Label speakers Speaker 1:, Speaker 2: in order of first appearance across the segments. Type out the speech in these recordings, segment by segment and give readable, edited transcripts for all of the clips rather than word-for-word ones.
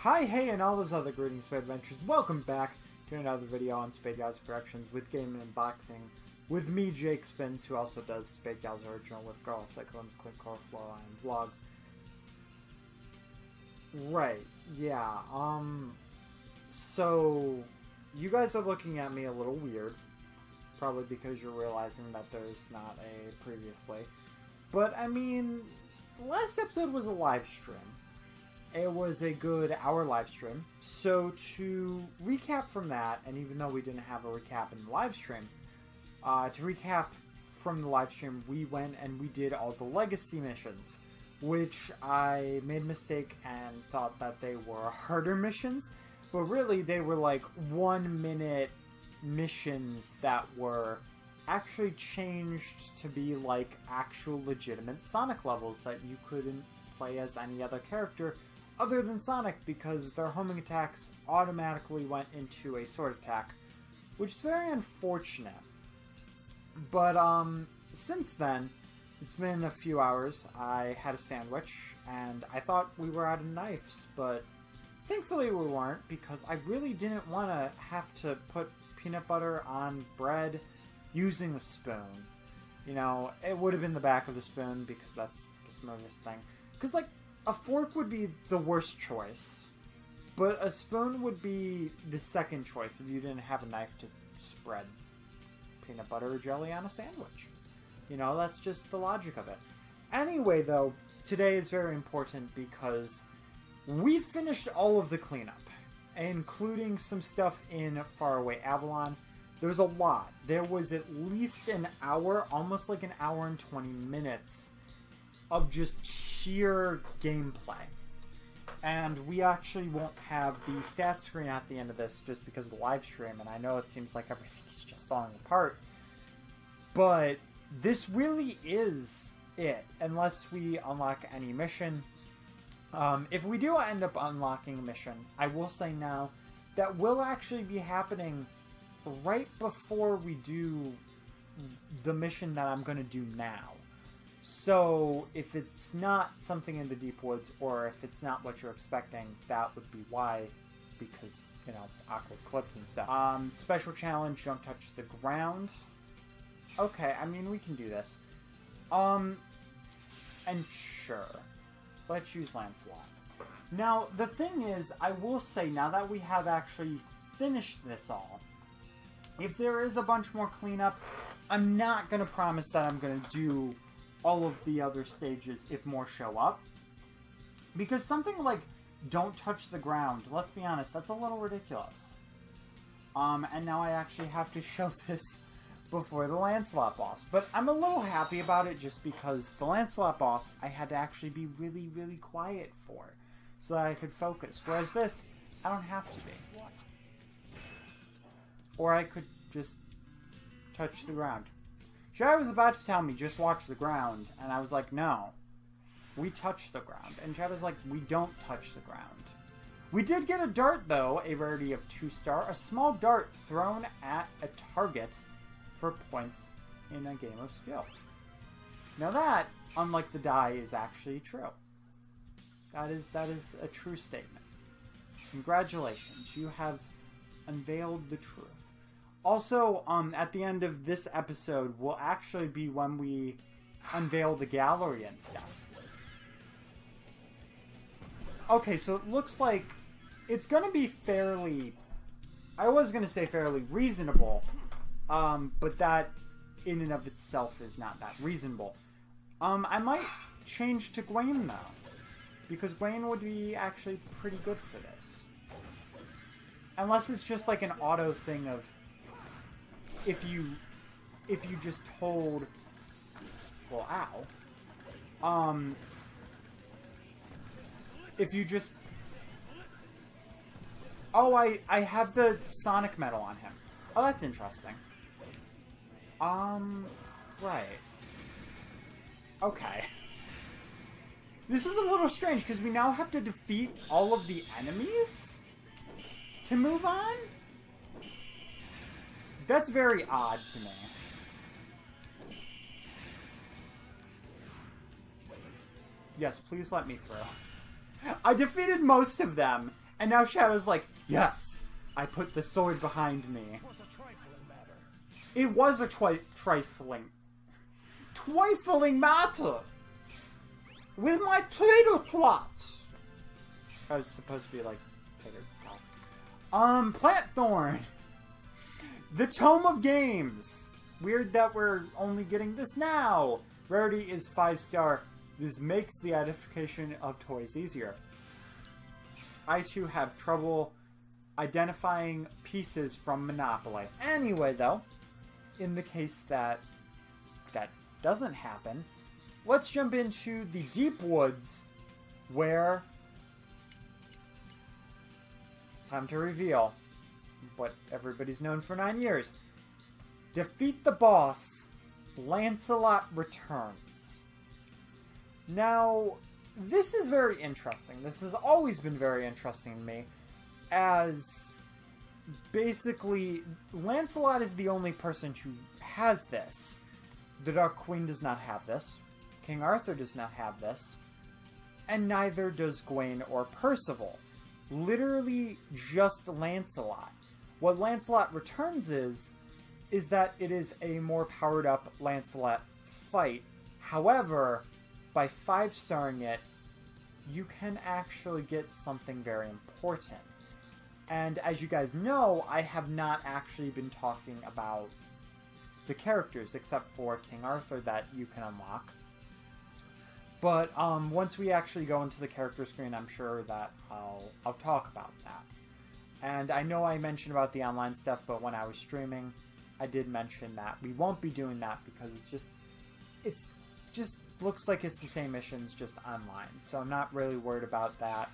Speaker 1: Hi, hey, and all those other greetings, Spade Adventures. Welcome back to another video on Spade Gals Productions with Gaming and Boxing. With me, Jake Spins, who also does Spade Gals Original with Girl Cyclones, Quick Core Flow, and Vlogs. Right, yeah, so you guys are looking at me a little weird. Probably because you're realizing that there's not a previously. But, I mean, the last episode was a live stream. It was a good hour live stream. So to recap from that, and even though we didn't have a recap in the live stream, to recap from the live stream, we went and we did all the legacy missions, which I made a mistake and thought that they were harder missions, but really they were like 1 minute missions that were actually changed to be like actual legitimate Sonic levels that you couldn't play as any other character other than Sonic, because their homing attacks automatically went into a sword attack, which is very unfortunate. But since then, it's been a few hours. I had a sandwich, and I thought we were out of knives, but thankfully we weren't, because I really didn't want to have to put peanut butter on bread using a spoon. You know, it would have been the back of the spoon, because that's the smoothest thing. Because, like, a fork would be the worst choice, but a spoon would be the second choice if you didn't have a knife to spread peanut butter or jelly on a sandwich. You know, that's just the logic of it. Anyway, though, today is very important because we finished all of the cleanup, including some stuff in Faraway Avalon. There was a lot. There was at least an hour, almost like an hour and 20 minutes of just sheer gameplay. And we actually won't have the stat screen at the end of this just because of the live stream, and I know it seems like everything's just falling apart. But this really is it, unless we unlock any mission. If we do end up unlocking a mission, I will say now, that will actually be happening right before we do the mission that I'm going to do now. So, if it's not something in the Deep Woods, or if it's not what you're expecting, that would be why, because, you know, awkward clips and stuff. Special challenge, don't touch the ground. Okay, I mean, we can do this. And sure, let's use Lancelot. Now, the thing is, I will say, now that we have actually finished this all, if there is a bunch more cleanup, I'm not going to promise that I'm going to do all of the other stages if more show up. Because something like don't touch the ground, let's be honest, that's a little ridiculous. And now I actually have to show this before the Lancelot boss. But I'm a little happy about it just because the Lancelot boss I had to actually be really, really quiet for, so that I could focus. Whereas this, I don't have to be. Or I could just touch the ground. Jai was about to tell me, just watch the ground, and I was like, no, we touch the ground. And Jai was like, we don't touch the ground. We did get a dart, though, a rarity of 2-star, a small dart thrown at a target for points in a game of skill. Now that, unlike the die, is actually true. That is a true statement. Congratulations, you have unveiled the truth. Also, at the end of this episode will actually be when we unveil the gallery and stuff. Okay, so it looks like it's going to be fairly... I was going to say fairly reasonable, but that in and of itself is not that reasonable. I might change to Gwen, though, because Gwen would be actually pretty good for this. Unless it's just like an auto thing of... If you just hold, well, ow, if you just, oh, I have the Sonic medal on him. Oh, that's interesting. Right. Okay. This is a little strange, because we now have to defeat all of the enemies to move on? That's very odd to me. Yes, please let me through. I defeated most of them, And now Shadow's like, yes, I put the sword behind me. It was a trifling matter. With my traitor twat. I was supposed to be like, traitor twats. Plant Thorn. The Tome of Games. Weird that we're only getting this now. Rarity is 5-star. This makes the identification of toys easier. I too have trouble identifying pieces from Monopoly. Anyway, though, in the case that that doesn't happen, let's jump into the deep woods where it's time to reveal what everybody's known for 9 years. Defeat the boss. Lancelot returns. Now, this is very interesting. This has always been very interesting to me, as basically Lancelot is the only person who has this. The Dark Queen does not have this. King Arthur does not have this. And neither does Gawain or Percival. Literally just Lancelot. What Lancelot returns is that it is a more powered up Lancelot fight. However, by 5-starring it, you can actually get something very important. And as you guys know, I have not actually been talking about the characters, except for King Arthur that you can unlock. But once we actually go into the character screen, I'm sure that I'll talk about that. And I know I mentioned about the online stuff, but when I was streaming, I did mention that we won't be doing that because it's just looks like it's the same missions, just online. So I'm not really worried about that.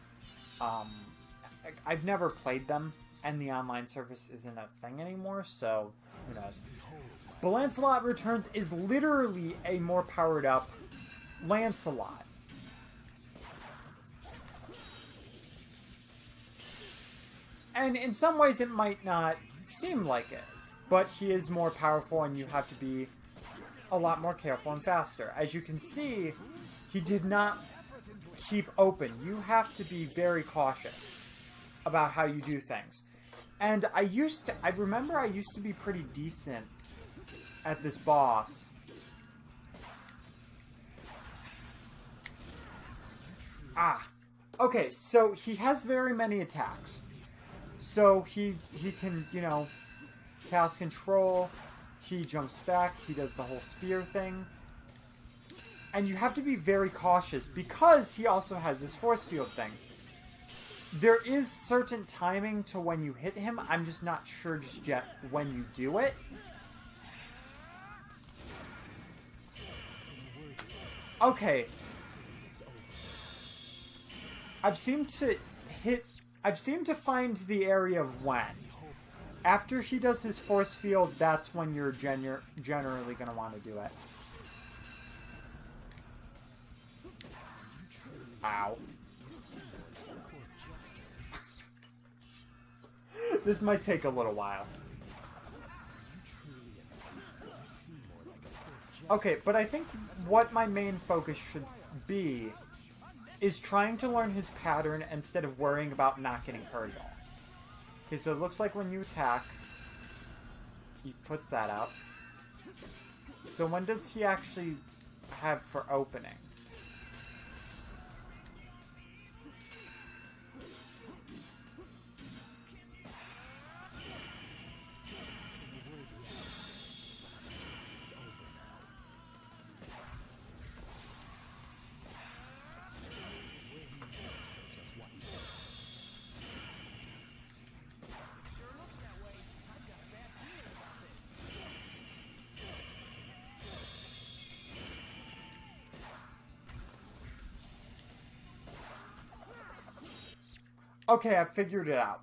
Speaker 1: I've never played them, and the online service isn't a thing anymore, so who knows. But Lancelot Returns is literally a more powered up Lancelot. And in some ways it might not seem like it, but he is more powerful and you have to be a lot more careful and faster. As you can see, he did not keep open. You have to be very cautious about how you do things. And I remember I used to be pretty decent at this boss. Okay, so he has very many attacks. So he can, you know, cast control, he jumps back, he does the whole spear thing. And you have to be very cautious because he also has this force field thing. There is certain timing to when you hit him, I'm just not sure just yet when you do it. Okay. I've seemed to find the area of when. After he does his force field, that's when you're generally going to want to do it. Ow. This might take a little while. Okay, but I think what my main focus should be is trying to learn his pattern instead of worrying about not getting hurt at all. Okay, so it looks like when you attack, he puts that up. So when does he actually have for opening? Okay, I figured it out.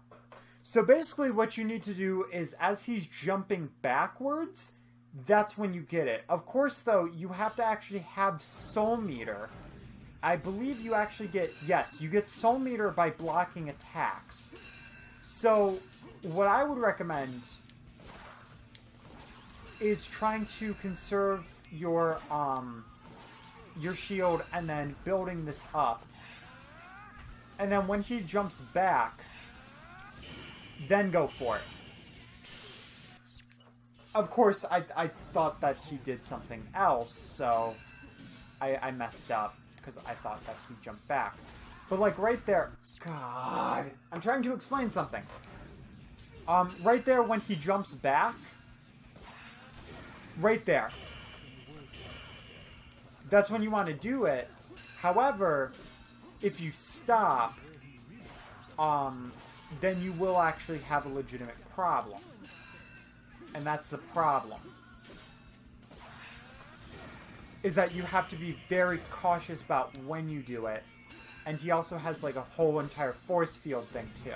Speaker 1: So basically what you need to do is as he's jumping backwards, that's when you get it. Of course, though, you have to actually have Soul Meter. I believe you actually get, yes, you get Soul Meter by blocking attacks. So what I would recommend is trying to conserve your shield and then building this up. And then when he jumps back, then go for it. Of course, I thought that he did something else, so I messed up because I thought that he jumped back. But like right there, God, I'm trying to explain something. Right there when he jumps back, right there. That's when you want to do it. However, if you stop, then you will actually have a legitimate problem. And that's the problem. Is that you have to be very cautious about when you do it. And he also has like a whole entire force field thing too.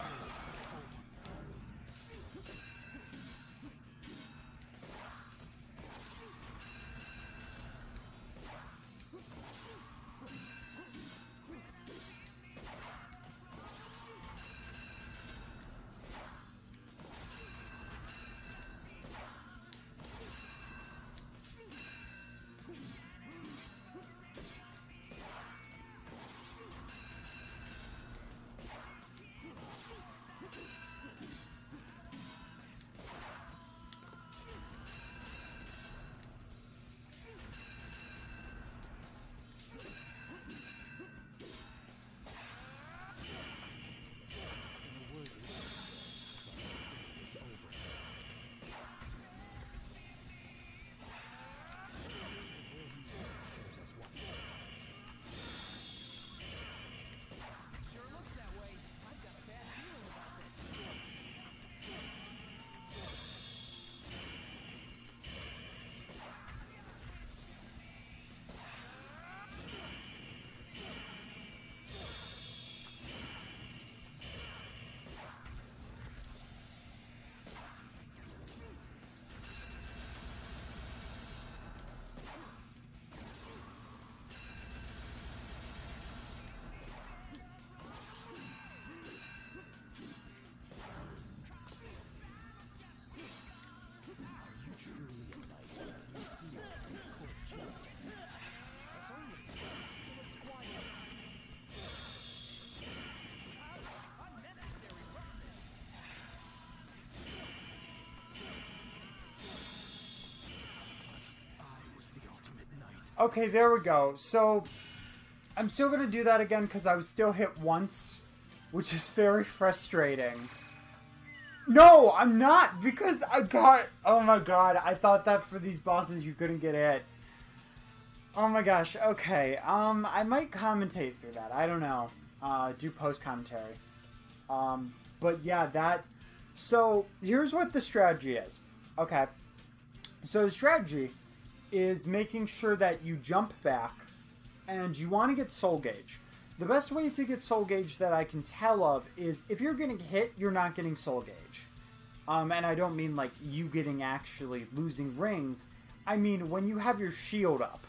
Speaker 1: Okay, there we go. So, I'm still going to do that again because I was still hit once, which is very frustrating. No, I'm not, because I got... Oh my god, I thought that for these bosses you couldn't get hit. Oh my gosh, okay. I might commentate through that. I don't know. Do post-commentary. But yeah, that... So, here's what the strategy is. Okay. So, the strategy is making sure that you jump back, and you want to get soul gauge. The best way to get soul gauge that I can tell of is if you're getting hit, you're not getting soul gauge. And I don't mean like you getting actually losing rings. I mean when you have your shield up.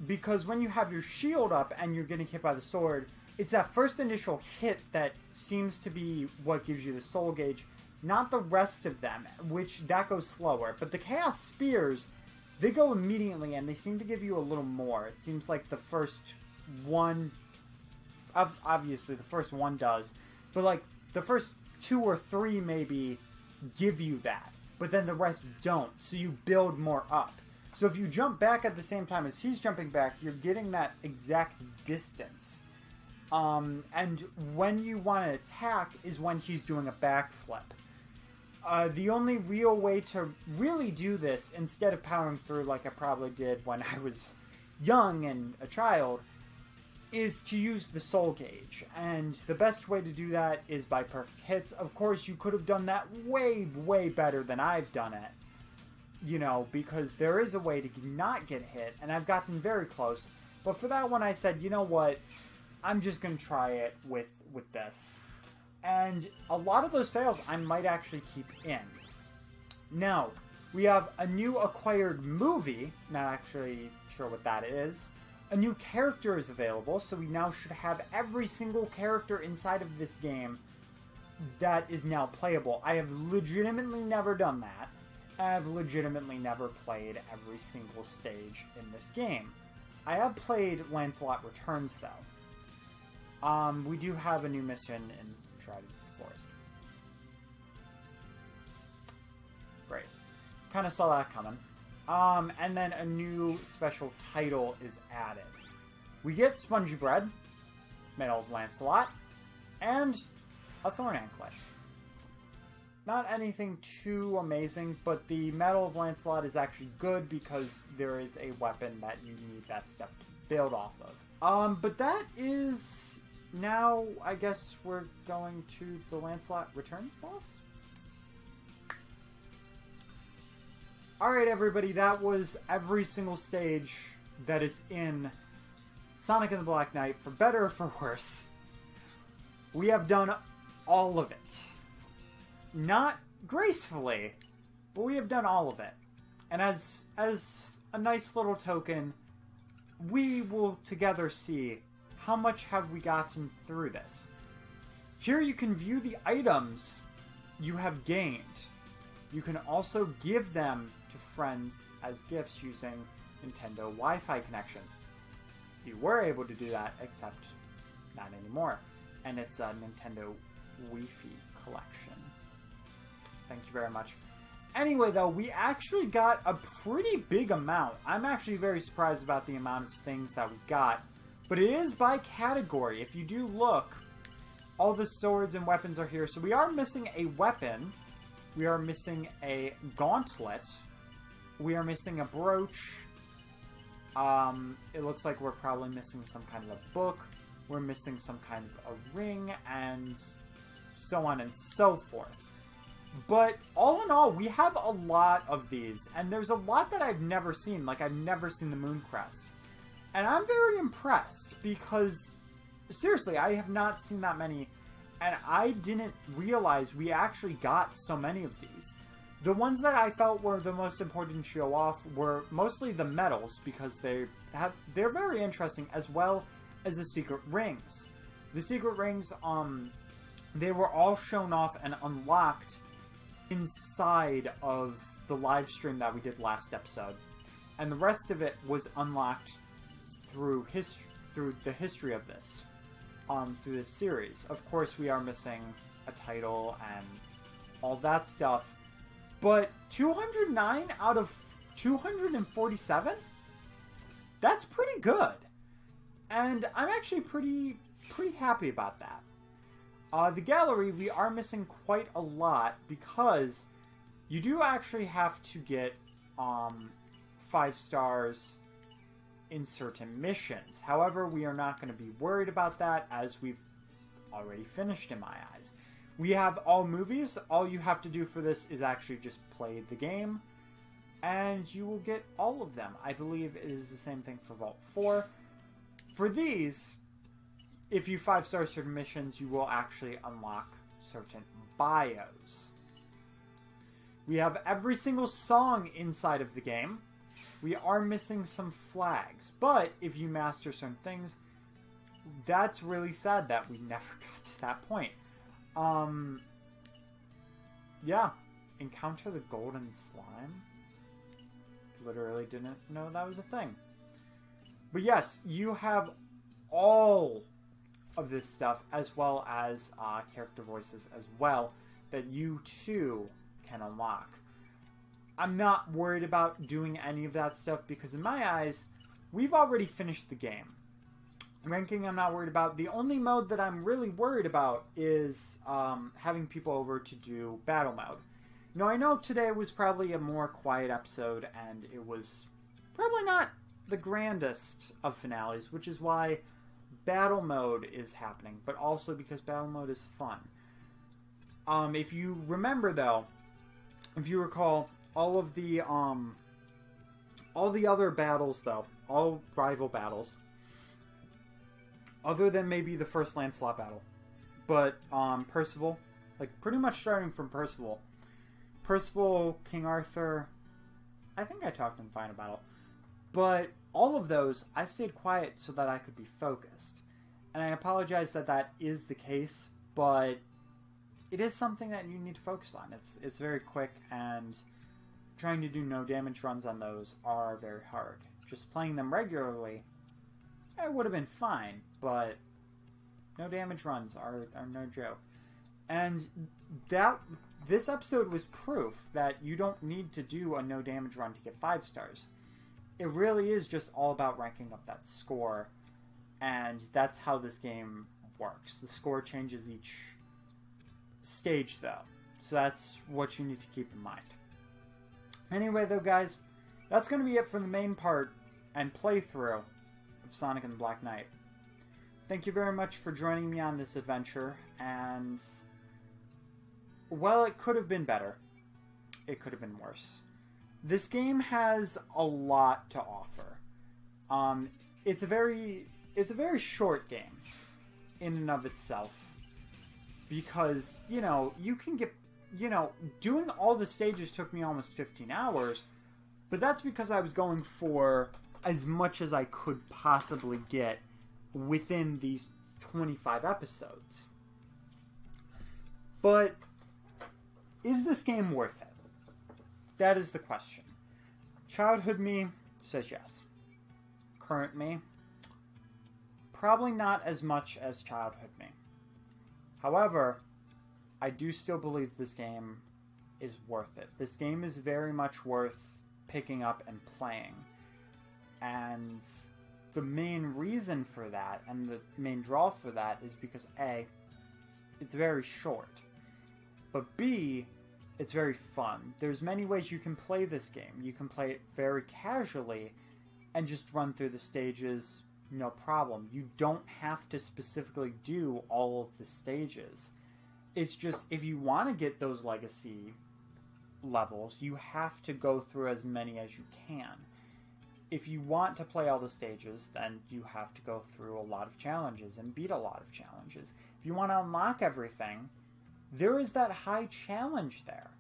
Speaker 1: Because when you have your shield up and you're getting hit by the sword, it's that first initial hit that seems to be what gives you the soul gauge, not the rest of them, which that goes slower. But the Chaos Spears, they go immediately, and they seem to give you a little more. It seems like the first one... Obviously, the first one does. But, like, the first 2 or 3 maybe give you that. But then the rest don't. So you build more up. So if you jump back at the same time as he's jumping back, you're getting that exact distance. And when you want to attack is when he's doing a backflip. The only real way to really do this, instead of powering through like I probably did when I was young and a child, is to use the soul gauge. And the best way to do that is by perfect hits. Of course, you could have done that way, way better than I've done it. You know, because there is a way to not get hit, and I've gotten very close. But for that one, I said, you know what? I'm just going to try it with this. And a lot of those fails I might actually keep in. Now, we have a new acquired movie. Not actually sure what that is. A new character is available, so we now should have every single character inside of this game that is now playable. I have legitimately never done that. I have legitimately never played every single stage in this game. I have played Lancelot Returns, though. We do have a new mission in Shrouded Forest. Great. Kind of saw that coming. And then a new special title is added. We get Spongy Bread, Medal of Lancelot, and a Thorn Anklet. Not anything too amazing, but the Medal of Lancelot is actually good because there is a weapon that you need that stuff to build off of. But that is... Now, I guess we're going to the Lancelot Returns boss? Alright, everybody, that was every single stage that is in Sonic and the Black Knight, for better or for worse. We have done all of it. Not gracefully, but we have done all of it. And as a nice little token, we will together see how much have we gotten through this. Here you can view the items you have gained. You can also give them to friends as gifts using Nintendo Wi-Fi connection. You were able to do that, except not anymore. And it's a Nintendo Wi-Fi collection. Thank you very much. Anyway, though, we actually got a pretty big amount. I'm actually very surprised about the amount of things that we got. But it is by category. If you do look, all the swords and weapons are here. So we are missing a weapon. We are missing a gauntlet. We are missing a brooch. It looks like we're probably missing some kind of a book. We're missing some kind of a ring, and so on and so forth. But all in all, we have a lot of these, and there's a lot that I've never seen. Like, I've never seen the Moon Crest. And I'm very impressed because, seriously, I have not seen that many, and I didn't realize we actually got so many of these. The ones that I felt were the most important to show off were mostly the medals, because they're very interesting, as well as the secret rings. The secret rings, they were all shown off and unlocked inside of the live stream that we did last episode, and the rest of it was unlocked through the history of this, through this series. Of course, we are missing a title and all that stuff, but 209 out of 247? That's pretty good, and I'm actually pretty happy about that. The gallery, we are missing quite a lot because you do actually have to get 5 stars in certain missions. However, we are not going to be worried about that as we've already finished in my eyes. We have all movies. All you have to do for this is actually just play the game, and you will get all of them. I believe it is the same thing for Vault 4. For these, if you 5-star certain missions, you will actually unlock certain bios. We have every single song inside of the game. We are missing some flags, but if you master certain things, that's really sad that we never got to that point. Yeah. Encounter the golden slime? Literally didn't know that was a thing. But yes, you have all of this stuff, as well as character voices as well, that you too can unlock. I'm not worried about doing any of that stuff because in my eyes, we've already finished the game. Ranking, I'm not worried about. The only mode that I'm really worried about is having people over to do battle mode. Now, I know today was probably a more quiet episode, and it was probably not the grandest of finales, which is why battle mode is happening, but also because battle mode is fun. If you remember, though, if you recall, all the other battles, though, all rival battles, other than maybe the first Lancelot battle, but Percival, like pretty much starting from Percival, King Arthur, I think I talked in Final Battle, but all of those, I stayed quiet so that I could be focused. And I apologize that that is the case, but it is something that you need to focus on. It's very quick, and trying to do no damage runs on those are very hard. Just playing them regularly, it would have been fine, but No damage runs are no joke. And this episode was proof that you don't need to do a no damage run to get 5 stars. It really is just all about ranking up that score, and that's how this game works. The score changes each stage, though, so that's what you need to keep in mind. Anyway, though, guys, that's going to be it for the main part and playthrough of Sonic and the Black Knight. Thank you very much for joining me on this adventure, and, well, it could have been better. It could have been worse. This game has a lot to offer. It's a very short game in and of itself, because, you can get, doing all the stages took me almost 15 hours, but that's because I was going for as much as I could possibly get within these 25 episodes. But is this game worth it? That is the question. Childhood me says yes. Current me, probably not as much as childhood me. However, I do still believe this game is worth it. This game is very much worth picking up and playing. And the main reason for that, and the main draw for that, is because A, it's very short. But B, it's very fun. There's many ways you can play this game. You can play it very casually and just run through the stages, no problem. You don't have to specifically do all of the stages. It's just, if you want to get those legacy levels, you have to go through as many as you can. If you want to play all the stages, then you have to go through a lot of challenges and beat a lot of challenges. If you want to unlock everything, there is that high challenge there.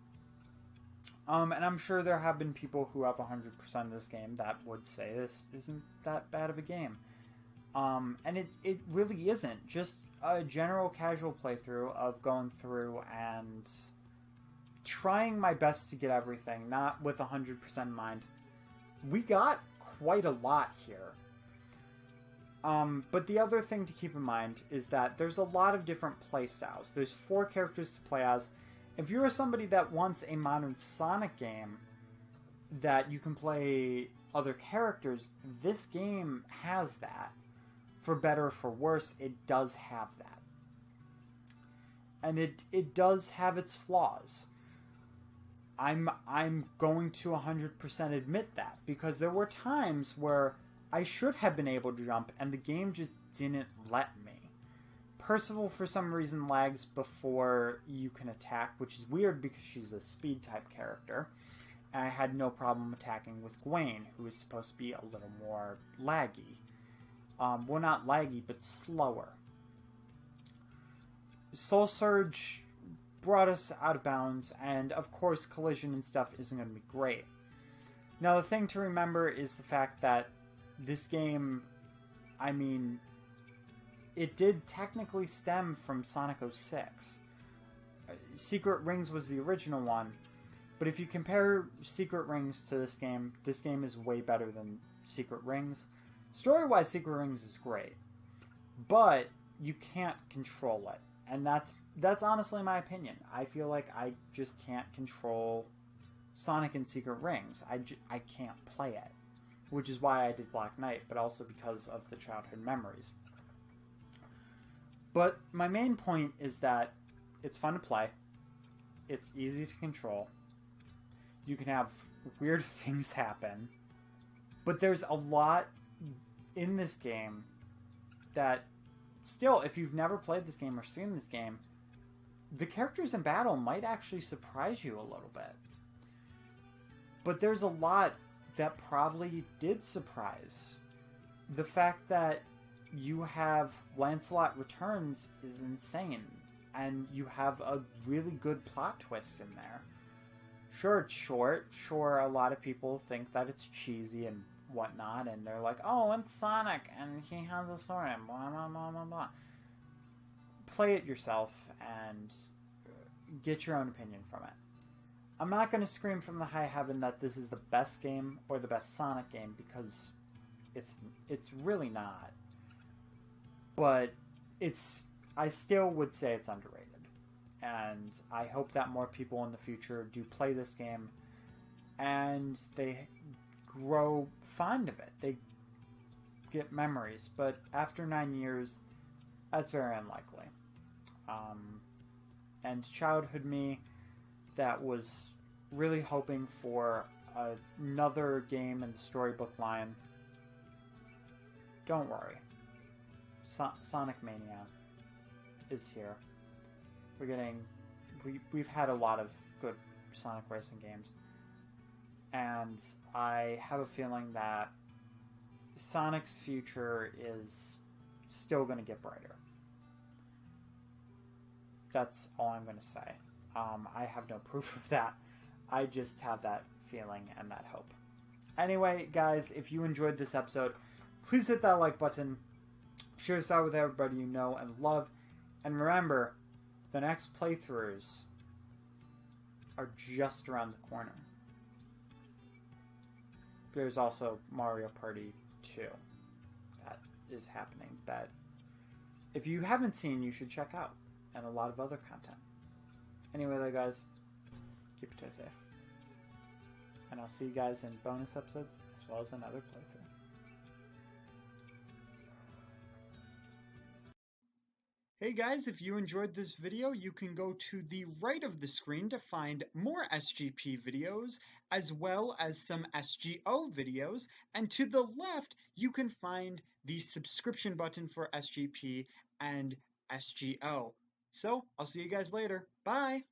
Speaker 1: And I'm sure there have been people who have 100% of this game that would say this isn't that bad of a game. And it really isn't. Just a general casual playthrough of going through and trying my best to get everything, not with 100% in mind. We got quite a lot here. But the other thing to keep in mind is that there's a lot of different play styles. There's 4 characters to play as. If you're somebody that wants a modern Sonic game that you can play other characters, this game has that. For better or for worse, it does have that. And it does have its flaws. I'm going to 100% admit that, because there were times where I should have been able to jump and the game just didn't let me. Percival, for some reason, lags before you can attack, which is weird because she's a speed type character. And I had no problem attacking with Gwen, who is supposed to be a little more laggy. Well, not laggy, but slower. Soul Surge brought us out of bounds, and of course collision and stuff isn't going to be great. Now, the thing to remember is the fact that this game, I mean, it did technically stem from Sonic 06. Secret Rings was the original one, but if you compare Secret Rings to this game is way better than Secret Rings. Story-wise, Secret Rings is great, but you can't control it, and that's honestly my opinion. I feel like I just can't control Sonic and Secret Rings. I can't play it, which is why I did Black Knight, but also because of the childhood memories. But my main point is that it's fun to play, it's easy to control, you can have weird things happen, but there's a lot in this game that still, if you've never played this game or seen this game, the characters in battle might actually surprise you a little bit. But there's a lot that probably did surprise. The fact that you have Lancelot Returns is insane, and you have a really good plot twist in there. Sure, it's short. Sure, a lot of people think that it's cheesy and whatnot, and they're like, oh, it's Sonic, and he has a sword, and blah, blah, blah, blah, blah. Play it yourself, and get your own opinion from it. I'm not going to scream from the high heaven that this is the best game, or the best Sonic game, because it's really not. But I still would say it's underrated. And I hope that more people in the future do play this game and they grow fond of it. They get memories. But after 9 years, that's very unlikely. And childhood me that was really hoping for another game in the storybook line, don't worry. Sonic Mania is here. We've had a lot of good Sonic racing games, and I have a feeling that Sonic's future is still going to get brighter. That's all I'm going to say. I have no proof of that. I just have that feeling and that hope. Anyway, guys, if you enjoyed this episode, please hit that like button. Share this out with everybody you know and love. And remember, the next playthroughs are just around the corner. There's also Mario Party 2 that is happening that if you haven't seen, you should check out. And a lot of other content. Anyway, though, guys, keep your toes safe. And I'll see you guys in bonus episodes as well as another playthrough. Hey guys, if you enjoyed this video, you can go to the right of the screen to find more SGP videos, as well as some SGO videos, and to the left, you can find the subscription button for SGP and SGO. So, I'll see you guys later. Bye!